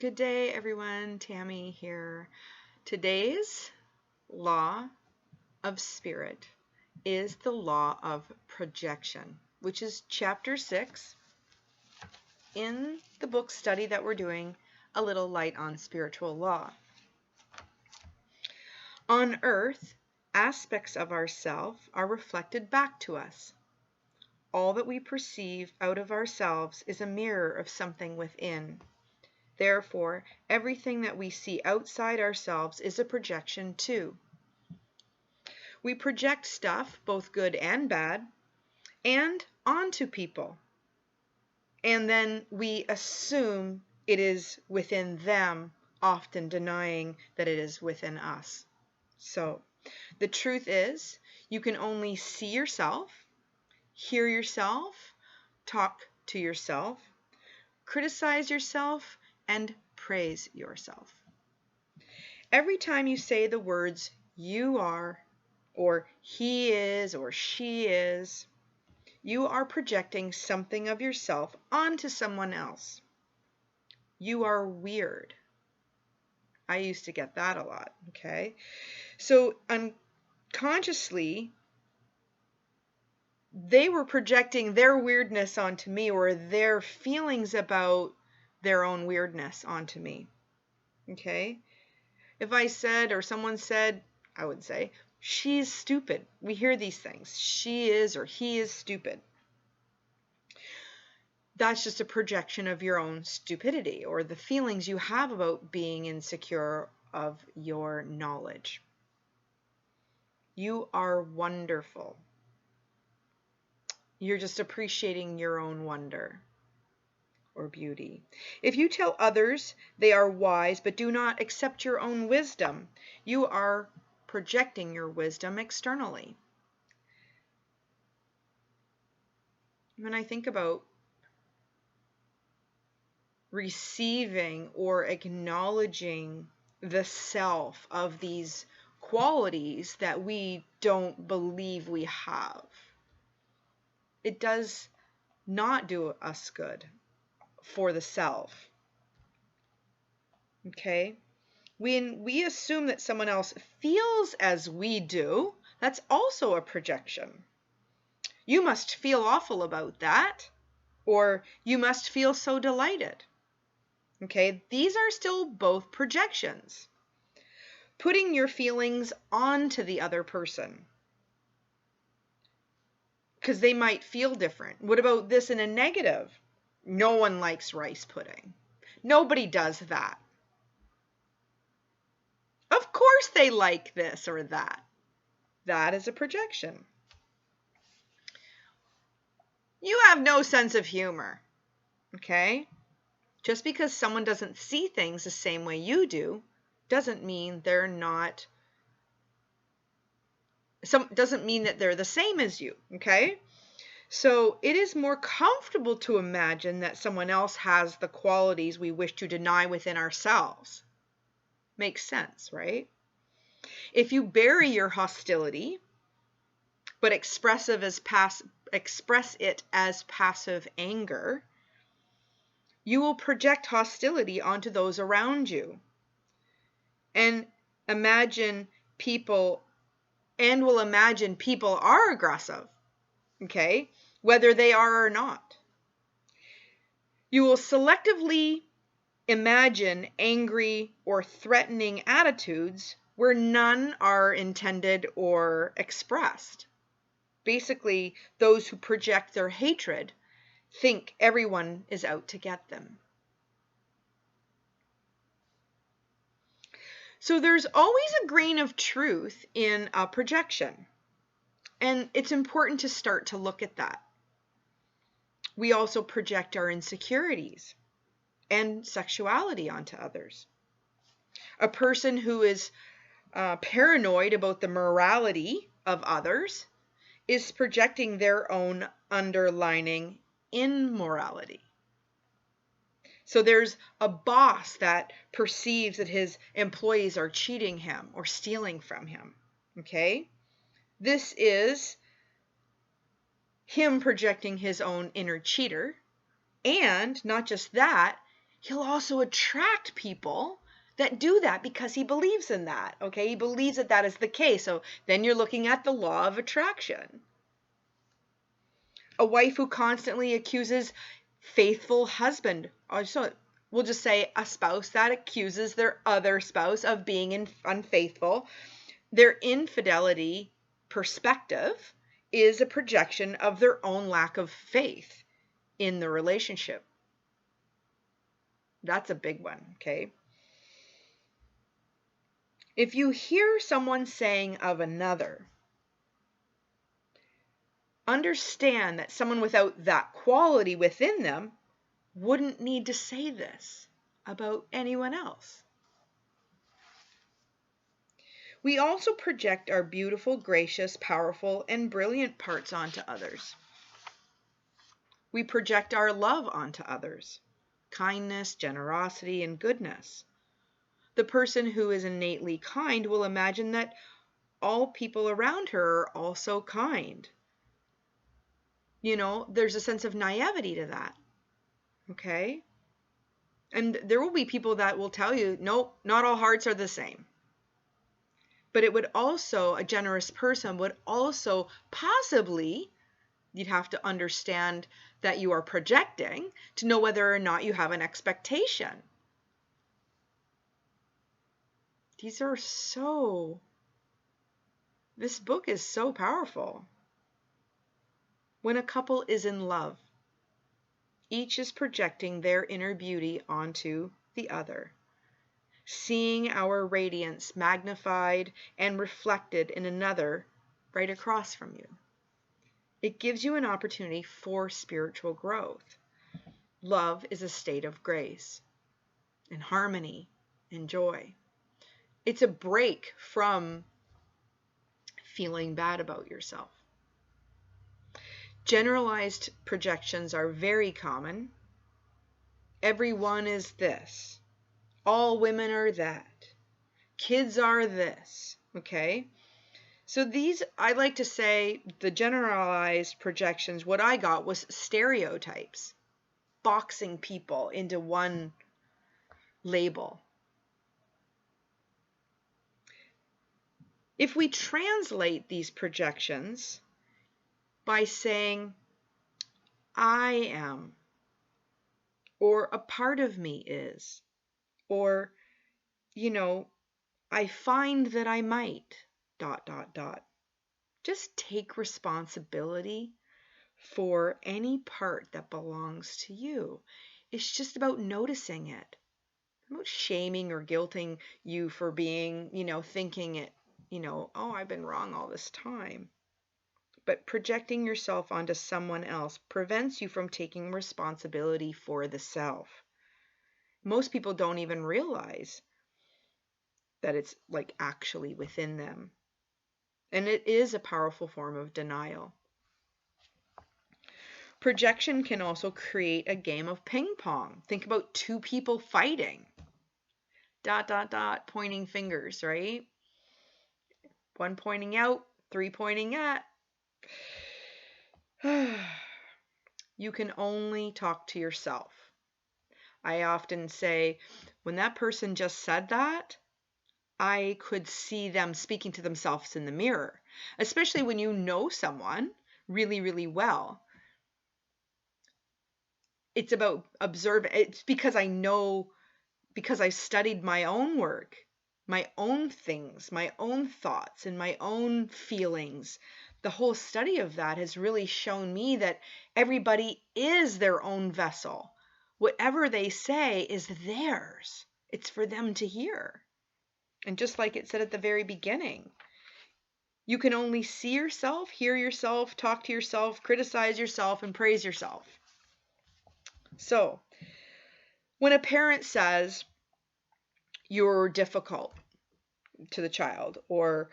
Good day, everyone. Tammy here. Today's law of spirit is the law of projection, which is chapter 6 in the book study that we're doing, A Little Light on Spiritual Law. On earth, aspects of ourself are reflected back to us. All that we perceive out of ourselves is a mirror of something within. Therefore, everything that we see outside ourselves is a projection too. We project stuff, both good and bad, and onto people. And then we assume it is within them, often denying that it is within us. So, the truth is, you can only see yourself, hear yourself, talk to yourself, criticize yourself, and praise yourself. Every time you say the words you are, or he is, or she is, you are projecting something of yourself onto someone else. You are weird. I used to get that a lot, okay? So unconsciously, they were projecting their weirdness onto me, or their feelings about their own weirdness onto me, okay? If I said, or someone said, I would say, she's stupid. We hear these things. She is or he is stupid. That's just a projection of your own stupidity or the feelings you have about being insecure of your knowledge. You are wonderful. You're just appreciating your own wonder or beauty. If you tell others they are wise but do not accept your own wisdom, you are projecting your wisdom externally. When I think about receiving or acknowledging the self of these qualities that we don't believe we have, it does not do us good for the self. Okay? When we assume that someone else feels as we do, that's also a projection. You must feel awful about that, or you must feel so delighted. Okay? These are still both projections. Putting your feelings onto the other person, because they might feel different. What about this in a negative? No one likes rice pudding. Nobody does that. Of course they like this or that. That is a projection. You have no sense of humor. Okay? Just because someone doesn't see things the same way you do doesn't mean they're not doesn't mean that they're the same as you, okay? So it is more comfortable to imagine that someone else has the qualities we wish to deny within ourselves. Makes sense, right? If you bury your hostility, but express it as passive anger, you will project hostility onto those around you. And will imagine people are aggressive, okay, whether they are or not. You will selectively imagine angry or threatening attitudes where none are intended or expressed. Basically, those who project their hatred think everyone is out to get them. So there's always a grain of truth in a projection, and it's important to start to look at that. We also project our insecurities and sexuality onto others. A person who is paranoid about the morality of others is projecting their own underlying immorality. So there's a boss that perceives that his employees are cheating him or stealing from him, okay? This is him projecting his own inner cheater, and not just that, he'll also attract people that do that because he believes in that. Okay, he believes that that is the case. So then you're looking at the law of attraction. A wife who constantly accuses faithful husband, or so we'll just say a spouse that accuses their other spouse of being unfaithful, their infidelity perspective is a projection of their own lack of faith in the relationship. That's a big one, okay? If you hear someone saying of another, understand that someone without that quality within them wouldn't need to say this about anyone else. We also project our beautiful, gracious, powerful, and brilliant parts onto others. We project our love onto others, kindness, generosity, and goodness. The person who is innately kind will imagine that all people around her are also kind. You know, there's a sense of naivety to that. Okay? And there will be people that will tell you, nope, not all hearts are the same. But it would also, a generous person would also possibly, you'd have to understand that you are projecting to know whether or not you have an expectation. This book is so powerful. When a couple is in love, each is projecting their inner beauty onto the other, seeing our radiance magnified and reflected in another right across from you. It gives you an opportunity for spiritual growth. Love is a state of grace and harmony and joy. It's a break from feeling bad about yourself. Generalized projections are very common. Everyone is this. All women are that. Kids are this. Okay? So these, I like to say, the generalized projections, what I got was stereotypes, boxing people into one label. If we translate these projections by saying, I am, or a part of me is, or, I find that I might, ... Just take responsibility for any part that belongs to you. It's just about noticing it. I'm not shaming or guilting you for being, thinking it, oh, I've been wrong all this time. But projecting yourself onto someone else prevents you from taking responsibility for the self. Most people don't even realize that it's like actually within them. And it is a powerful form of denial. Projection can also create a game of ping pong. Think about two people fighting. ... pointing fingers, right? One pointing out, three pointing at. You can only talk to yourself. I often say, when that person just said that, I could see them speaking to themselves in the mirror, especially when you know someone really, really well. It's about observing. It's because I know, because I studied my own work, my own things, my own thoughts, and my own feelings. The whole study of that has really shown me that everybody is their own vessel. Whatever they say is theirs. It's for them to hear. And just like it said at the very beginning, you can only see yourself, hear yourself, talk to yourself, criticize yourself, and praise yourself. So, when a parent says you're difficult to the child, or,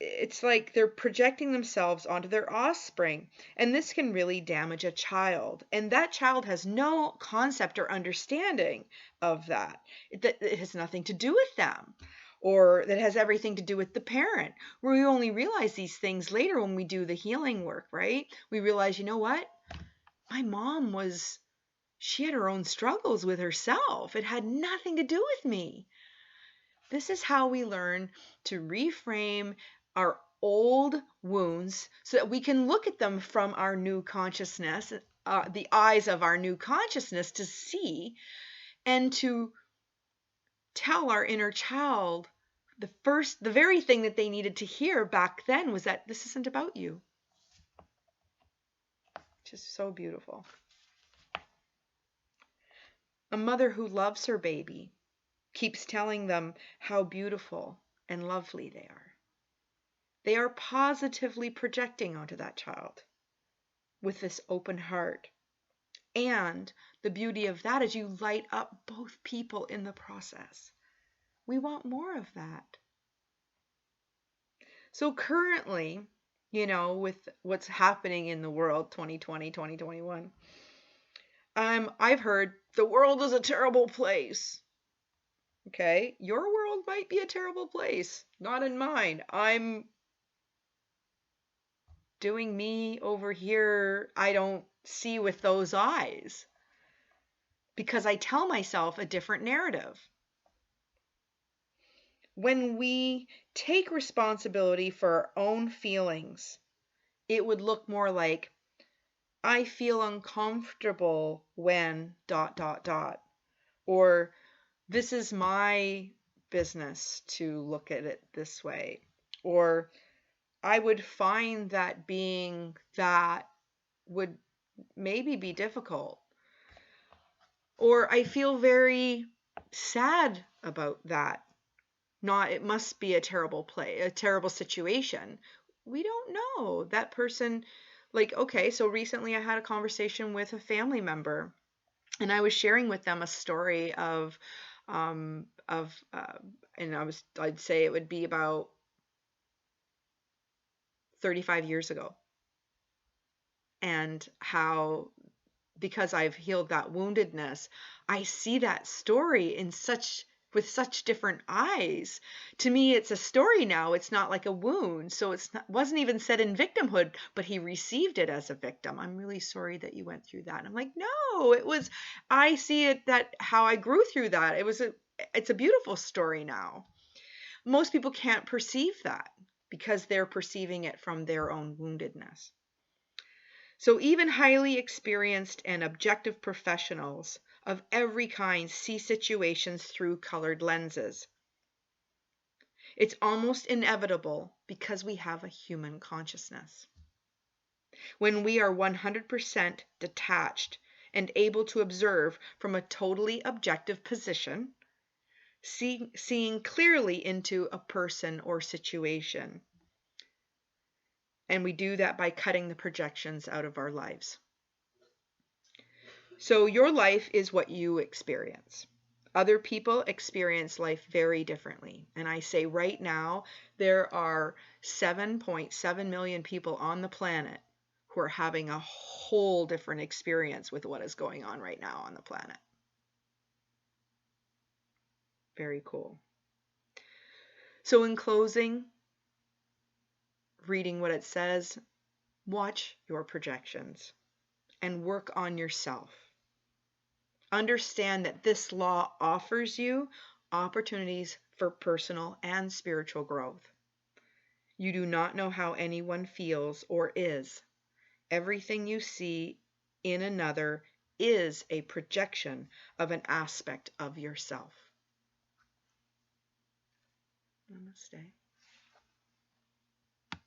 it's like they're projecting themselves onto their offspring, and this can really damage a child. And that child has no concept or understanding of that. It has nothing to do with them, or that has everything to do with the parent. We only realize these things later when we do the healing work, right? We realize, you know what? My mom was She had her own struggles with herself. It had nothing to do with me. This is how we learn to reframe our old wounds so that we can look at them from our new consciousness, the eyes of our new consciousness, to see and to tell our inner child the very thing that they needed to hear back then was that this isn't about you. Just so beautiful. A mother who loves her baby keeps telling them how beautiful and lovely they are. They are positively projecting onto that child with this open heart. And the beauty of that is you light up both people in the process. We want more of that. So currently, with what's happening in the world, 2020, 2021, I've heard the world is a terrible place. Okay, your world might be a terrible place, not in mine. I'm doing me over here. I don't see with those eyes because I tell myself a different narrative. When we take responsibility for our own feelings, it would look more like, I feel uncomfortable when ... Or this is my business to look at it this way. Or I would find that being that would maybe be difficult. Or I feel very sad about that. Not, it must be a terrible situation. We don't know. That person, okay, so recently I had a conversation with a family member, and I was sharing with them a story and I'd say it would be about 35 years ago, and how, because I've healed that woundedness, I see that story with such different eyes. To me, it's a story now. It's not like a wound. So wasn't even said in victimhood, but he received it as a victim. I'm really sorry that you went through that. And I'm like, no, I see it that how I grew through that. It's a beautiful story now. Most people can't perceive that because they're perceiving it from their own woundedness. So even highly experienced and objective professionals of every kind see situations through colored lenses. It's almost inevitable because we have a human consciousness. When we are 100% detached and able to observe from a totally objective position, seeing clearly into a person or situation. And we do that by cutting the projections out of our lives. So your life is what you experience. Other people experience life very differently. And I say right now, there are 7.7 million people on the planet who are having a whole different experience with what is going on right now on the planet. Very cool. So in closing, reading what it says, watch your projections and work on yourself. Understand that this law offers you opportunities for personal and spiritual growth. You do not know how anyone feels or is. Everything you see in another is a projection of an aspect of yourself. Namaste.